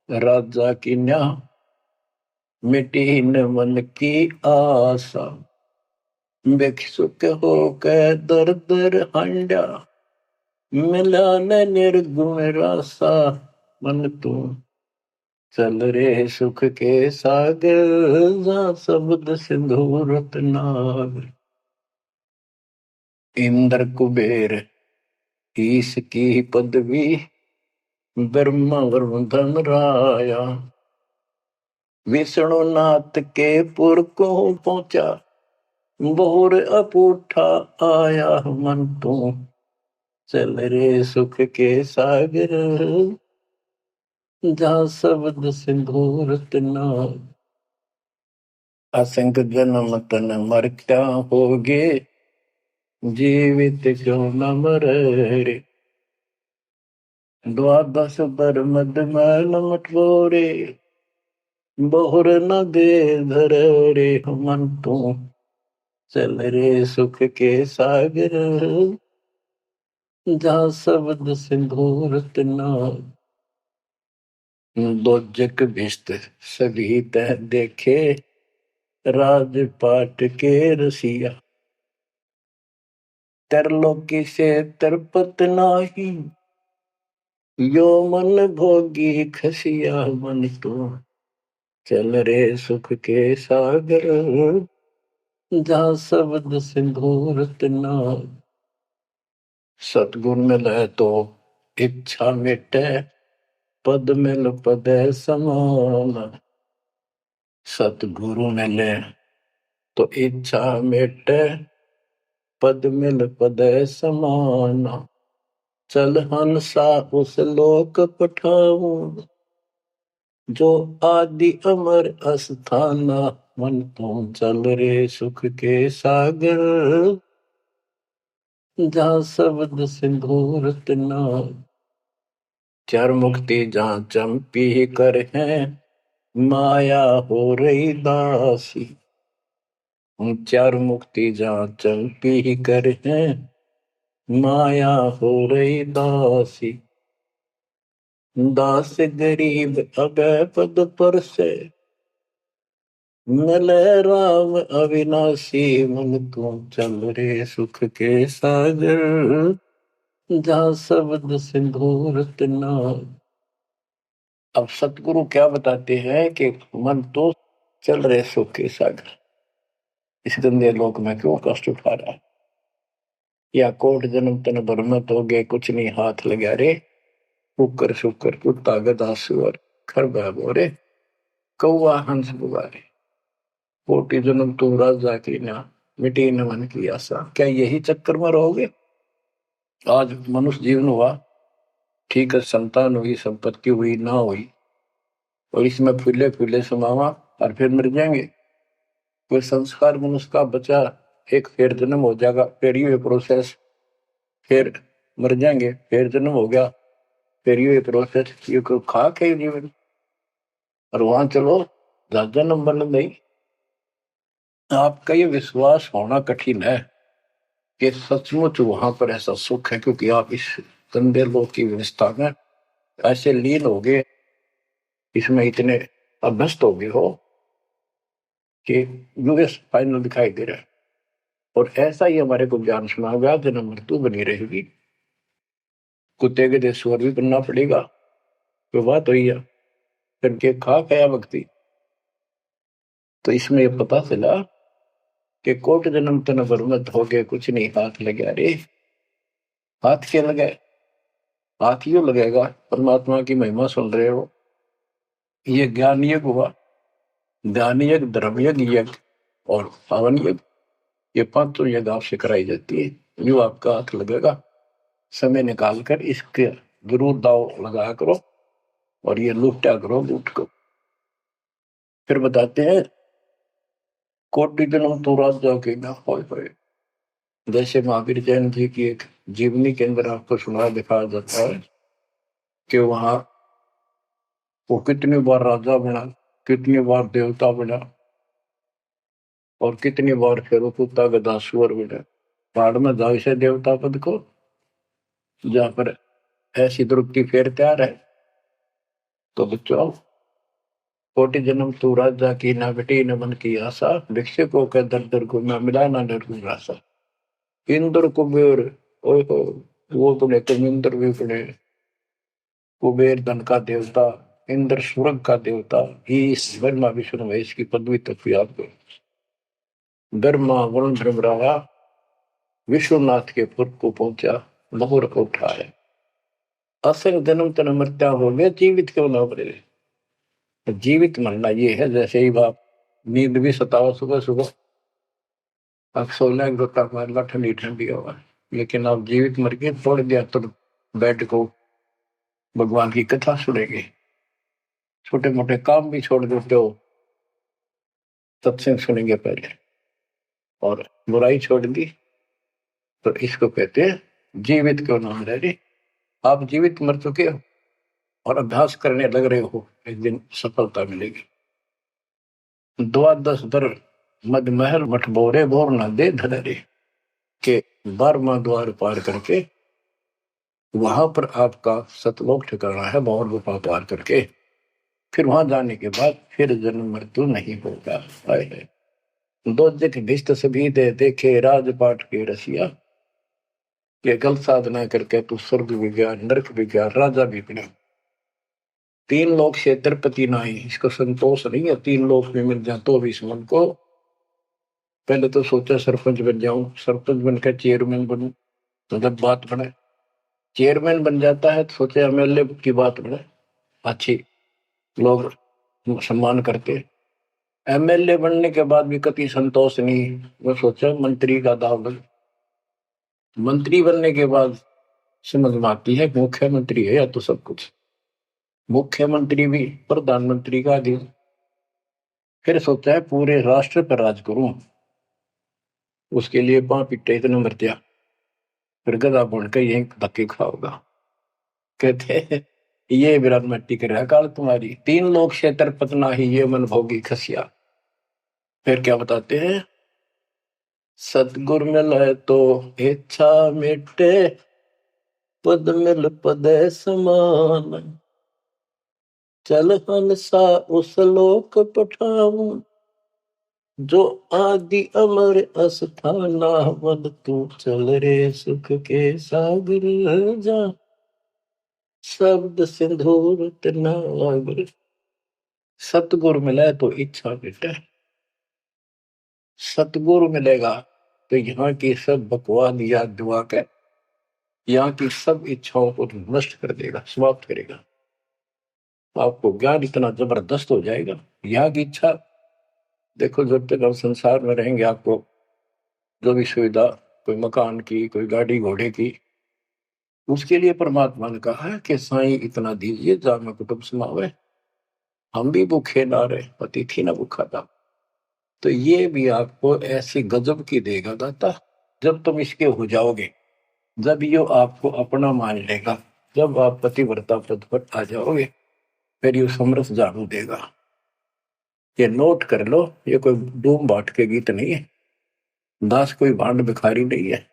S1: राजा की न्या, मिटी न मन की आशा। भिक्षुक होकर दर दर हंडा, मिला न निर्गुण रासा। मन तू चल रे सुख के सागर जा, शब्द सिंधु रत्नागर। इंद्र कुबेर ईश की पदवी, ब्रह्मा वरुण धन राया। विष्णु नाथ के पुर को पहुंचा, बोर अपूठा आया। मन तू चल रे सुख के सागर जा, शब्द सिंधु रत्नागर। असंग जन्म तन मरता होगे, जीवित क्यों न मरे रे। द्वादश बर मद मैल मटोरे, बहुर न दे धर रे। मन तू चल रे सुख के सागर जा, शब्द सिंधु रत्नागर। दोजक भिष्ट सभी तह देखे, राजपाट के रसिया। तरलोकी से तरपत नाही, यो मन भोगी खसिया। मन तो चल रे सुख के सागर जा, शब्द सिंधु रत्नागर। सतगुण मिले तो इच्छा मिटे, पद मिल पद समान। सतगुरु मिले तो इच्छा मिटे, पद मिल पद समान। चल हंसा उस लोक पठाऊं, जो आदि अमर अस्थाना। मन तुम चल रे सुख के सागर जा, शब्द सिंधु रत्नागर। चार मुक्ति जहाँ चंपी कर है, माया हो रही दासी। चार मुक्ति जहाँ चंपी कर है, माया हो रही दासी। दास गरीब अगय पद पर से, मिले राम अविनाशी। मन तू चल रे सुख के सागर जा, शब्द सिंधु रत्नागर। अब सतगुरु क्या बताते हैं कि मन तो चल रहे सुख के सागर, इस गंदे लोक में क्यों कष्ट उठा रहा है। या कोट जन्म तन भरमत हो गए, कुछ नहीं हाथ लगा रे। कुकर शुकर कुत्ता गधा सुअर खरबा बोरे, कौवा हंस बुगारे। कोटि जन्म तुम राजा की ना, मिटी न मन की आशा। क्या यही चक्कर में रहोगे? आज मनुष्य जीवन हुआ, ठीक है, संतान हुई, संपत्ति हुई ना हुई, और इसमें फूले फूले समावा और फिर मर जाएंगे। कोई संस्कार मनुष्य का बचा, एक फिर जन्म हो जाएगा, फिर ये प्रोसेस, फिर मर जाएंगे, फिर जन्म हो गया, फिर ये प्रोसेस। ये कोई खाक है जीवन? और वहां चलो ज्यादा नंबर नहीं। आपका ये विश्वास होना कठिन है कि सचमुच वहां पर ऐसा सुख है, क्योंकि आप इस गंदे लोक की व्यवस्था में ऐसे लीन हो गए, इसमें इतने अभ्यस्त हो गए हो कि यूएस फाइनल दिखाई दे रहा है। और ऐसा ही हमारे को ज्ञान सुना गया, जन्म मृत्यु बनी रहेगी, कुत्ते के देशवर भी बनना पड़ेगा। तो बात हुई है, फिर के खा गया भक्ति। तो इसमें ये पता चला कि कोट जन्म तन बरमत हो गए, कुछ नहीं हाथ लगा रे। हाथ क्या लगे? हाथ यूं लगेगा, परमात्मा की महिमा सुन रहे हो। ये ज्ञान यज्ञ हुआ, ध्यान यज्ञ, धर्म यज्ञ, यज्ञ और पावन यज्ञ, ये पांचों यज्ञ आपसे कराई जाती है। जो आपका हाथ लगेगा, समय निकाल कर इसके जरूर दाव लगाया करो। और ये लूटा करो लूट को। फिर बताते हैं कोटि जन्म तो राजा के ना होए। जैसे महावीर जैन जी की एक जीवनी के अंदर आपको सुना दिखाया जाता है कि वहां वो कितनी बार राजा बना, कितनी बार देवता बना, और कितनी बार फिर वो कुत्ता गधा सुअर बना। पहाड़ में जाओ से देवता पद को, जहां पर ऐसी द्रुपति फेर तैयार है। तो बच्चों, कोटि जन्म तू राजा की ना बेटी न मन की आशा, भिक्षुकों के दर दर को मैं मिला ना डर रासा। इंद्र कुबेर, ओए हो, वो तो लेते इंद्र भी पड़े, कुबेर धन का देवता, इंद्र स्वर्ग का देवता, इस ब्रह्मा विष्णु महेश की पदवी तक भी आपको ब्रह्मा वरुण ब्रह्मरावा विश्वनाथ के पुर को पहुंचा, बहुर को उठाया। असंग जन्म तन मृत्या हो गया, जीवित क्यों ना मरे। जीवित मरना ये है, जैसे ही बाप नींद भी सताओ सुबह सुबह, अब सोलह गोता मारना ठंडी ठंडी हवा, लेकिन आप जीवित मर के तोड़ दिया तो बेड को भगवान की कथा सुनेंगे। छोटे मोटे काम भी छोड़ देते हो, सत्संग सुनेंगे पहले, और बुराई छोड़ दी तो इसको कहते हैं जीवित क्यों ना मरे रे। आप जीवित मर चुके हो और अभ्यास करने लग रहे हो, एक दिन सफलता मिलेगी। द्वादश दर मद महल मठ बोरे बोर न दे धरे, के 12वां द्वार पार करके वहां पर आपका सतलोक ठिकाना है, भौर गुफा पार करके फिर वहां जाने के बाद फिर जन्म मृत्यु नहीं होगा। है दो जग भिष्ट सभी दे देखे राजपाट के रसिया, ये गलत साधना करके तू स्वर्ग भी गया, नरक भी गया, राजा भी बना। तीन लोग से तिरुपति नहीं, इसको संतोष नहीं है, तीन लोग में मिल जाए तो भी इस मन को। पहले तो सोचा सरपंच बन जाऊं, सरपंच बनकर चेयरमैन बनूं, तो जब बात बने चेयरमैन बन जाता है तो सोचे एमएलए की बात बने, अच्छी लोग सम्मान करते। एमएलए बनने के बाद भी कभी संतोष नहीं, वो सोचा मंत्री का दाव लग। मंत्री बनने के बाद समझ में आती है मुख्यमंत्री है या तो सब कुछ, मुख्यमंत्री भी प्रधानमंत्री का अधीन। फिर सोचा है पूरे राष्ट्र पर राज करूं, उसके लिए पांव पिट्टे इतने मरतिया, फिर गधा बन के यही धक्के खाओगा। कहते हैं ये विराट मट्टी कर रहा काल तुम्हारी, तीन लोग क्षेत्र पतना ही ये मन भोगी खसिया। फिर क्या बताते हैं, सतगुर मिले तो इच्छा मिटे, पद मिल पद समान, चल हंसा उस लोक पठाऊं, जो आदि अमर अस्थाना, मन तू चल रे सुख के सागर जा, शब्द सिंदूर तनागर। सतगुरु मिले तो इच्छा मिटे, सतगुरु मिलेगा तो यहाँ की सब बकवाद याद दुआ के यहाँ की सब इच्छाओं को नष्ट कर देगा, समाप्त करेगा। आपको ज्ञान इतना जबरदस्त हो जाएगा। यहाँ की इच्छा देखो, जब तक हम संसार में रहेंगे आपको जो भी सुविधा, कोई मकान की, कोई गाड़ी घोड़े की, उसके लिए परमात्मा ने कहा है कि साईं इतना दीजिए जा में कुटुंब समावे, हम भी भूखे ना रहे, अतिथि ना भूखा था। तो ये भी आपको ऐसी गजब की देगा दाता, जब तुम इसके हो जाओगे, जब ये आपको अपना मान लेगा, जब आप पतिव्रता पद पर आ जाओगे, फिर ये समरस जानू देगा। ये नोट कर लो, ये कोई डूम बाट के गीत नहीं है, दास कोई भांड भिखारी नहीं है।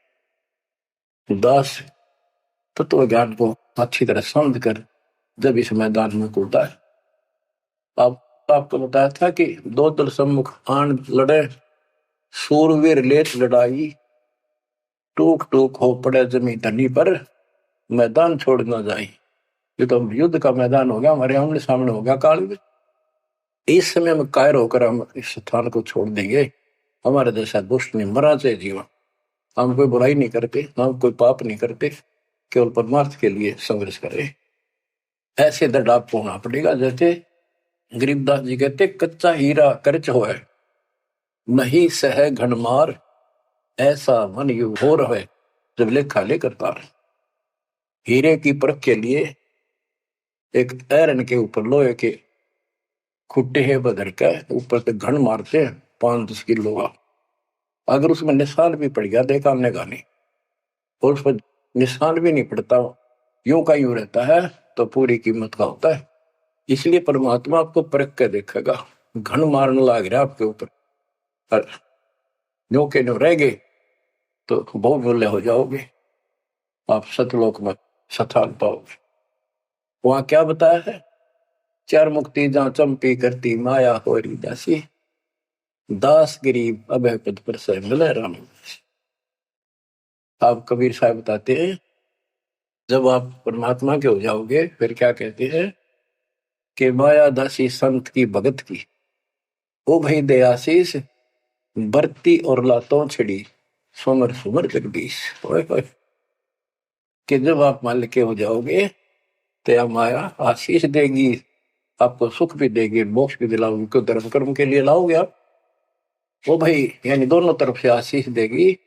S1: दास तत्व ज्ञान को अच्छी तरह समझ कर जब इस मैदान में कूदा है। आपको बताया था कि दो दल सम्मुख आन लड़े, सूरवीर लेत लड़ाई, टूक टूक हो पड़े जमी धनी पर, मैदान छोड़ ना जाए। ये तो युद्ध का मैदान हो गया, हमारे आमने सामने हो गया काल में। इस समय में कायर होकर हम इस स्थान को छोड़ देंगे, हमारे जैसा दुष्ट नहीं मरा चाहे जीवन। हम कोई बुराई नहीं करते, हम कोई पाप नहीं करते, केवल परमार्थ के लिए संघर्ष करें। ऐसे दृढ़ आपको होना पड़ेगा। जैसे गरीबदास जी कहते, कच्चा हीरा करच हो है, नहीं सह घनमार, ऐसा मन यू हो रहे जब लेखा लेकर तार। हीरे की परख के लिए एक ऐरन के ऊपर लोहे के खुट्टे है बदर का, ऊपर से घन मारते हैं 5-10 किलो का। अगर उसमें निशान भी पड़ गया देखा हमने गाने, और उस पर निशान भी नहीं पड़ता, यूं का यूं रहता है, तो पूरी कीमत का होता है। इसलिए परमात्मा आपको परख के देखेगा। घन मारने लग रहा आपके ऊपर, और यूं के यूं रह गए तो बहुत बोले हो जाओगे, आप सतलोक में स्थान पाओगे। वहां क्या बताया है? चार मुक्ति जहां चंपी करती माया हो रही दासी, दास गरीब अभय पद पर से मिले राम। आप कबीर साहब बताते हैं, जब आप परमात्मा के हो जाओगे फिर क्या कहते हैं कि माया दासी संत की भगत की, ओ भाई दयाशीष बरती और लातों छिड़ी, सुमर सुमर जगदीश। ओए होए, कि जब आप मान के हो जाओगे तो यह माया आशीष देगी, आपको सुख भी देगी, मोक्ष भी दिलाओगी। क्यों? धर्म कर्म के लिए लाओगे आप, वो भाई यानी दोनों तरफ से आशीष देगी।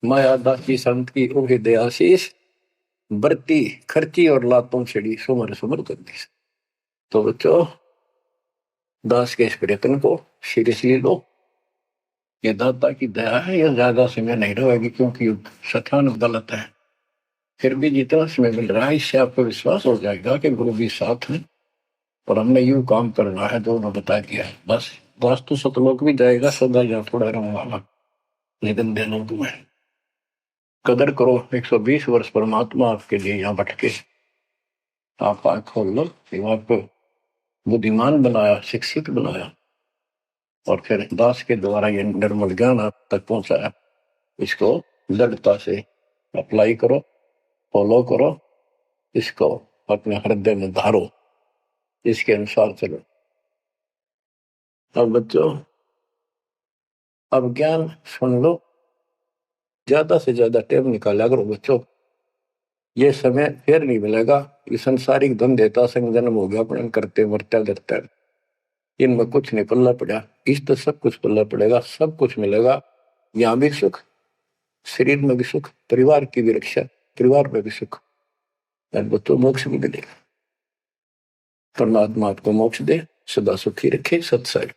S1: माया दासी संत की ओ भाई दयाशीष बरती खर्ची और लातों छिड़ी, सुमर सुमर जगदीश। तो बच्चों, दास के इस प्रयत्न को सीरियसली लो। ये दाता की दया है, ये ज्यादा समय नहीं रहेगी, क्योंकि सठान गलत है। फिर भी जितना समय मिल रहा है इससे आपको विश्वास हो जाएगा कि गुरु भी साथ है, और हमने यूं काम करना है जो उन्होंने बता दिया है। बस वास्तु सतलोक भी जाएगा, सदा यहाँ थोड़ा रहूंगा, लेकिन दिनों में कदर करो। 120 वर्ष परमात्मा आपके लिए यहाँ भटके, आप आंख खोल लो। आपको बुद्धिमान बनाया, शिक्षित बनाया, और फिर दास के द्वारा ये निर्मल ज्ञान आप तक पहुंचाया। इसको दृढ़ता से अप्लाई करो, फॉलो करो, इसको अपने हृदय में धारो, इसके अनुसार चलो। अब बच्चों, अब ज्ञान सुन लो, ज्यादा से ज्यादा टाइम निकाला करो बच्चों। ये समय फिर नहीं मिलेगा। ये संसारिक धन देता संग जन्म हो गया अपने करते मरते डरते, इनमें कुछ नहीं पल्ला पड़ा। इस तो सब कुछ पल्ला पड़ेगा, सब कुछ मिलेगा। यहाँ भी सुख, शरीर में भी सुख, परिवार की भी रक्षा, परिवार में भी सुख, और बच्चों मोक्ष भी मिलेगा। परमात्मा आपको मोक्ष दे, सदा सुखी रखे। सत्संग।